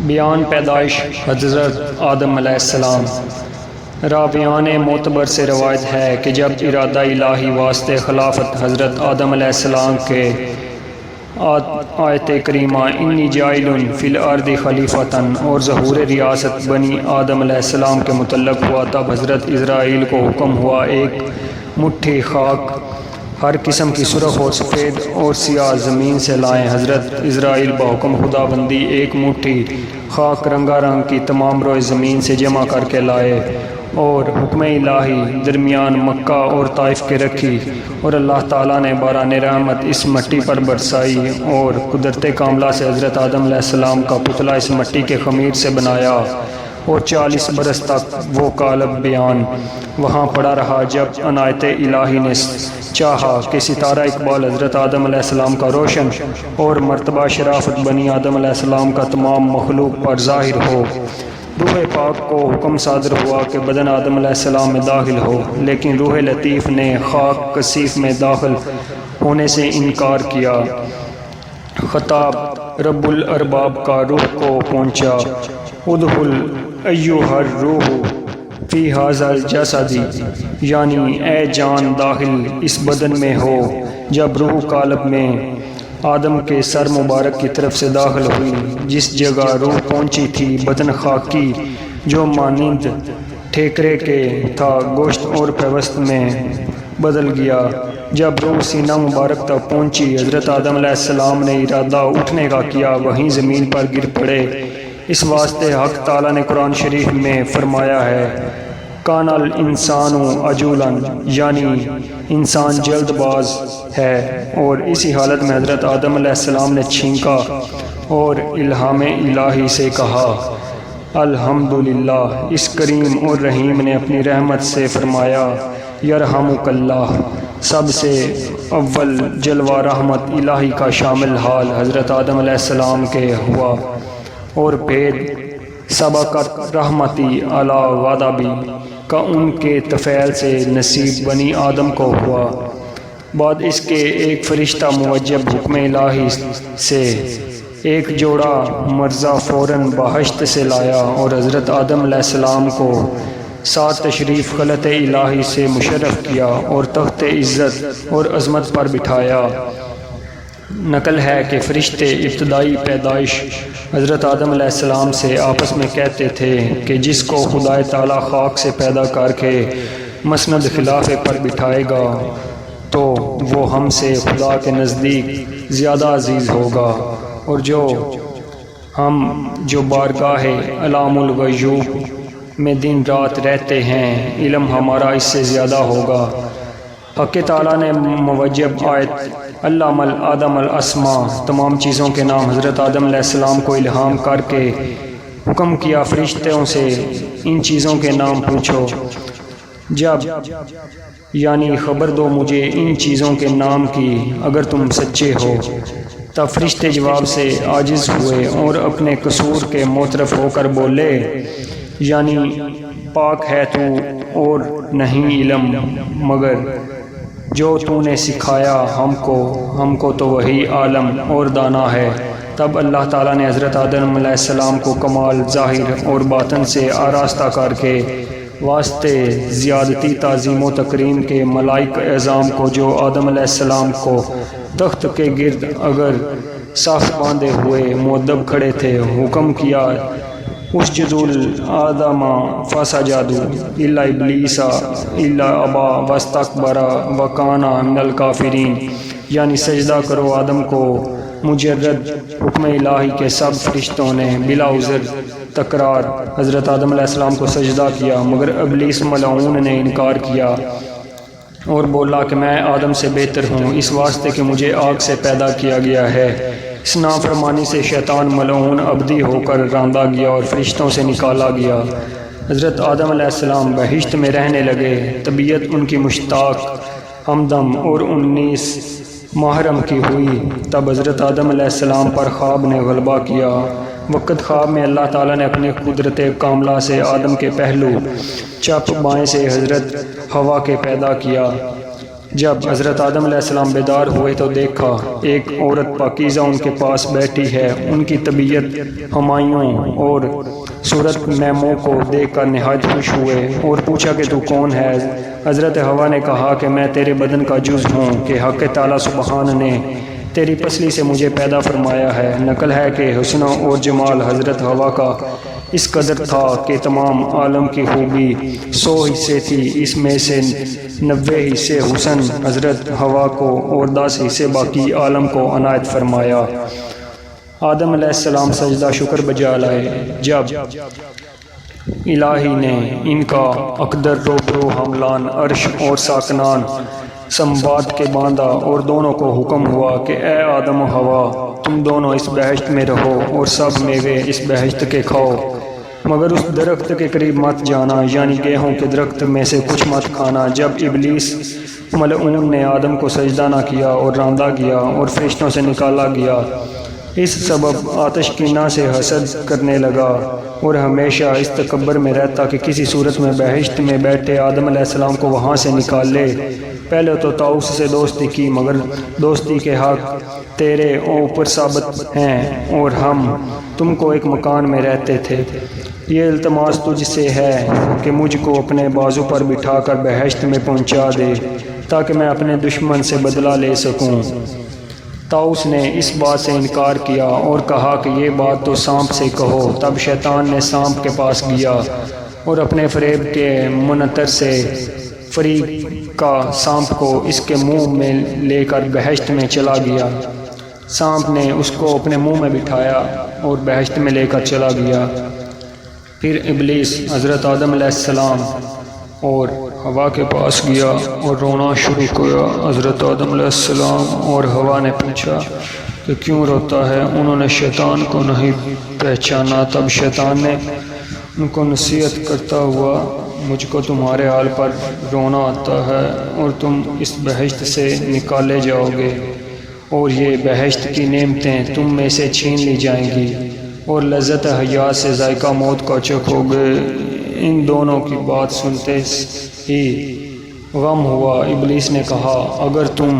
بیان پیدائش حضرت آدم علیہ السلام۔ راویان معتبر سے روایت ہے کہ جب ارادہ الہی واسطے خلافت حضرت آدم علیہ السلام کے آیت کریمہ انی جائل فی الارض خلیفتاً اور ظہور ریاست بنی آدم علیہ السلام کے متعلق ہوا، تب حضرت اسرائیل کو حکم ہوا ایک مٹھی خاک ہر قسم کی سرخ اور سفید اور سیاہ زمین سے لائیں۔ حضرت اسرائیل بحکم خدا بندی ایک مٹھی خاک رنگا رنگ کی تمام روئے زمین سے جمع کر کے لائے اور حکم الہی درمیان مکہ اور طائف کے رکھی، اور اللہ تعالیٰ نے باران رحمت اس مٹی پر برسائی اور قدرت کاملہ سے حضرت آدم علیہ السلام کا پتلا اس مٹی کے خمیر سے بنایا، اور 40 برس تک وہ قالب بیان وہاں پڑا رہا۔ جب عنایت الہی نے چاہا کہ ستارہ اقبال حضرت آدم علیہ السلام کا روشن اور مرتبہ شرافت بنی آدم علیہ السلام کا تمام مخلوق پر ظاہر ہو، روح پاک کو حکم صادر ہوا کہ بدن آدم علیہ السلام میں داخل ہو، لیکن روح لطیف نے خاک کثیف میں داخل ہونے سے انکار کیا۔ خطاب رب الارباب کا روح کو پہنچا، ادخل ایھا الروح فی ھذا الجسد، یعنی اے جان داخل اس بدن میں ہو۔ جب روح قالب میں آدم کے سر مبارک کی طرف سے داخل ہوئی، جس جگہ روح پہنچی تھی بدن خاکی جو مانند ٹھیکرے کے تھا گوشت اور پیوست میں بدل گیا۔ جب روح سینہ مبارک تک پہنچی، حضرت آدم علیہ السلام نے ارادہ اٹھنے کا کیا، وہیں زمین پر گر پڑے۔ اس واسطے حق تعالیٰ نے قرآن شریف میں فرمایا ہے کان الانسان عجولا، یعنی انسان جلد باز ہے، اور اسی حالت میں حضرت آدم علیہ السلام نے چھینکا اور الہام الہی سے کہا الحمدللہ۔ اس کریم اور رحیم نے اپنی رحمت سے فرمایا یرحمک اللہ۔ سب سے اول جلوہ رحمت الہی کا شامل حال حضرت آدم علیہ السلام کے ہوا، اور بھید سبقت رحمتی علی غضبی کا ان کے طفیل سے نصیب بنی آدم کو ہوا۔ بعد اس کے ایک فرشتہ موجب حکم الہی سے ایک جوڑا مرزا فوراً بہشت سے لایا اور حضرت آدم علیہ السلام کو ساتھ تشریف خلعت الہی سے مشرف کیا اور تخت عزت اور عظمت پر بٹھایا۔ نقل ہے کہ فرشتے ابتدائی پیدائش حضرت آدم علیہ السلام سے آپس میں کہتے تھے کہ جس کو خدا تعالیٰ خاک سے پیدا کر کے مسند خلافے پر بٹھائے گا تو وہ ہم سے خدا کے نزدیک زیادہ عزیز ہوگا، اور جو بارگاہ علام الغیوب میں دن رات رہتے ہیں علم ہمارا اس سے زیادہ ہوگا۔ حق تعالیٰ نے موجب آیت علم آدم الاسماء تمام چیزوں کے نام حضرت آدم علیہ السلام کو الہام کر کے حکم کیا فرشتوں سے ان چیزوں کے نام پوچھو، جب یعنی خبر دو مجھے ان چیزوں کے نام کی اگر تم سچے ہو۔ تب فرشتے جواب سے عاجز ہوئے اور اپنے قصور کے معترف ہو کر بولے یعنی پاک ہے تو اور نہیں علم مگر جو تو نے سکھایا ہم کو تو وہی عالم اور دانا ہے۔ تب اللہ تعالیٰ نے حضرت آدم علیہ السلام کو کمال ظاہر اور باطن سے آراستہ کر کے واسطے زیادتی تعظیم و تکریم کے ملائک اعظام کو جو آدم علیہ السلام کو تخت کے گرد اگر صف باندھے ہوئے مؤدب کھڑے تھے حکم کیا اسجدوا لآدم فسجدوا الا ابلیس الا ابا واستکبر وکان من الکافرین، یعنی سجدہ کرو آدم کو۔ مجرد حکم الہی کے سب فرشتوں نے بلا عذر تکرار حضرت آدم علیہ السلام کو سجدہ کیا، مگر ابلیس ملعون نے انکار کیا اور بولا کہ میں آدم سے بہتر ہوں، اس واسطے کہ مجھے آگ سے پیدا کیا گیا ہے۔ اس نافرمانی سے شیطان ملعون ابدی ہو کر راندہ گیا اور فرشتوں سے نکالا گیا۔ حضرت آدم علیہ السلام بہشت میں رہنے لگے، طبیعت ان کی مشتاق ہمدم اور 19 محرم کی ہوئی۔ تب حضرت آدم علیہ السلام پر خواب نے غلبہ کیا۔ وقت خواب میں اللہ تعالیٰ نے اپنے قدرت کاملہ سے آدم کے پہلو چپ بائیں سے حضرت حوا کے پیدا کیا۔ جب حضرت آدم علیہ السلام بیدار ہوئے تو دیکھا ایک عورت پاکیزہ ان کے پاس بیٹھی ہے۔ ان کی طبیعت ہمایوں اور صورت میموں کو دیکھ کر نہایت خوش ہوئے اور پوچھا کہ تو کون ہے؟ حضرت حوا نے کہا کہ میں تیرے بدن کا جز ہوں کہ حق تعالیٰ سبحان نے تیری پسلی سے مجھے پیدا فرمایا ہے۔ نقل ہے کہ حسن اور جمال حضرت حوا کا اس قدر تھا کہ تمام عالم کی خوبی 100 حصے تھی، اس میں سے 90 حصے حسن حضرت حوا کو اور 10 حصے باقی عالم کو عنایت فرمایا۔ آدم علیہ السلام سجدہ شکر بجا لائے جب الہی نے ان کا اقدر روبرو حملان عرش اور ساکنان سمباد کے باندھا اور دونوں کو حکم ہوا کہ اے آدم و حوا تم دونوں اس بہشت میں رہو اور سب میوے اس بہشت کے کھاؤ، مگر اس درخت کے قریب مت جانا، یعنی گیہوں کے درخت میں سے کچھ مت کھانا۔ جب ابلیس ملعون نے آدم کو سجدہ نہ کیا اور راندا گیا اور فرشتوں سے نکالا گیا، اس سبب آتش کینہ سے حسد کرنے لگا اور ہمیشہ اس تکبر میں رہتا کہ کسی صورت میں بہشت میں بیٹھے آدم علیہ السلام کو وہاں سے نکال لے۔ پہلے تو طاؤس سے دوستی کی، مگر دوستی کے حق تیرے اوپر ثابت ہیں اور ہم تم کو ایک مکان میں رہتے تھے۔ یہ التماس تجھ سے ہے کہ مجھ کو اپنے بازو پر بٹھا کر بہشت میں پہنچا دے تاکہ میں اپنے دشمن سے بدلہ لے سکوں۔ طاؤس نے اس بات سے انکار کیا اور کہا کہ یہ بات تو سانپ سے کہو۔ تب شیطان نے سانپ کے پاس گیا اور اپنے فریب کے منتر سے فریق کا سانپ کو اس کے منہ میں لے کر بہشت میں چلا گیا۔ سانپ نے اس کو اپنے منہ میں بٹھایا اور بہشت میں لے کر چلا گیا۔ پھر ابلیس حضرت آدم علیہ السلام اور حوا کے پاس گیا اور رونا شروع کیا۔ حضرت آدم علیہ السلام اور حوا نے پوچھا کہ کیوں روتا ہے؟ انہوں نے شیطان کو نہیں پہچانا۔ تب شیطان نے ان کو نصیحت کرتا ہوا مجھ کو تمہارے حال پر رونا آتا ہے اور تم اس بہشت سے نکالے جاؤ گے اور یہ بہشت کی نعمتیں تم میں سے چھین لی جائیں گی اور لذت حیات سے ذائقہ موت کا چکھو گے۔ ان دونوں کی بات سنتے ہی غم ہوا۔ ابلیس نے کہا اگر تم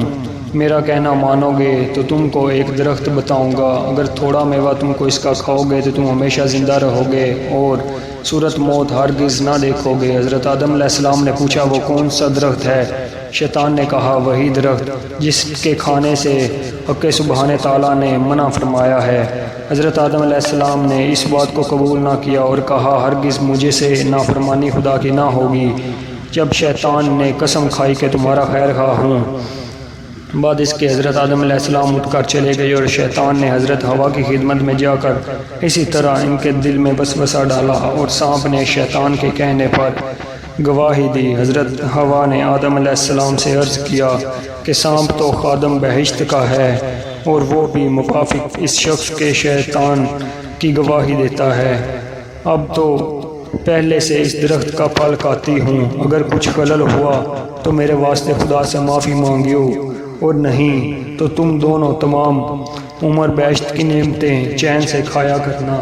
میرا کہنا مانو گے تو تم کو ایک درخت بتاؤں گا، اگر تھوڑا میوہ تم کو اس کا کھاؤ گے تو تم ہمیشہ زندہ رہو گے اور صورت موت ہرگز نہ دیکھو گے۔ حضرت آدم علیہ السلام نے پوچھا وہ کون سا درخت ہے؟ شیطان نے کہا وہی درخت جس کے کھانے سے حق سبحانہ تعالیٰ نے منع فرمایا ہے۔ حضرت آدم علیہ السلام نے اس بات کو قبول نہ کیا اور کہا ہرگز مجھے سے نافرمانی خدا کی نہ ہوگی۔ جب شیطان نے قسم کھائی کہ تمہارا خیر خواہ ہوں، بعد اس کے حضرت آدم علیہ السلام اٹھ کر چلے گئے اور شیطان نے حضرت حوا کی خدمت میں جا کر اسی طرح ان کے دل میں وسوسہ ڈالا اور سانپ نے شیطان کے کہنے پر گواہی دی۔ حضرت حوا نے آدم علیہ السلام سے عرض کیا کہ سانپ تو خادم بہشت کا ہے اور وہ بھی موافق اس شخص کے شیطان کی گواہی دیتا ہے۔ اب تو پہلے سے اس درخت کا پھل کھاتی ہوں، اگر کچھ خلل ہوا تو میرے واسطے خدا سے معافی مانگیو اور نہیں تو تم دونوں تمام عمر بہشت کی نعمتیں چین سے کھایا کرنا۔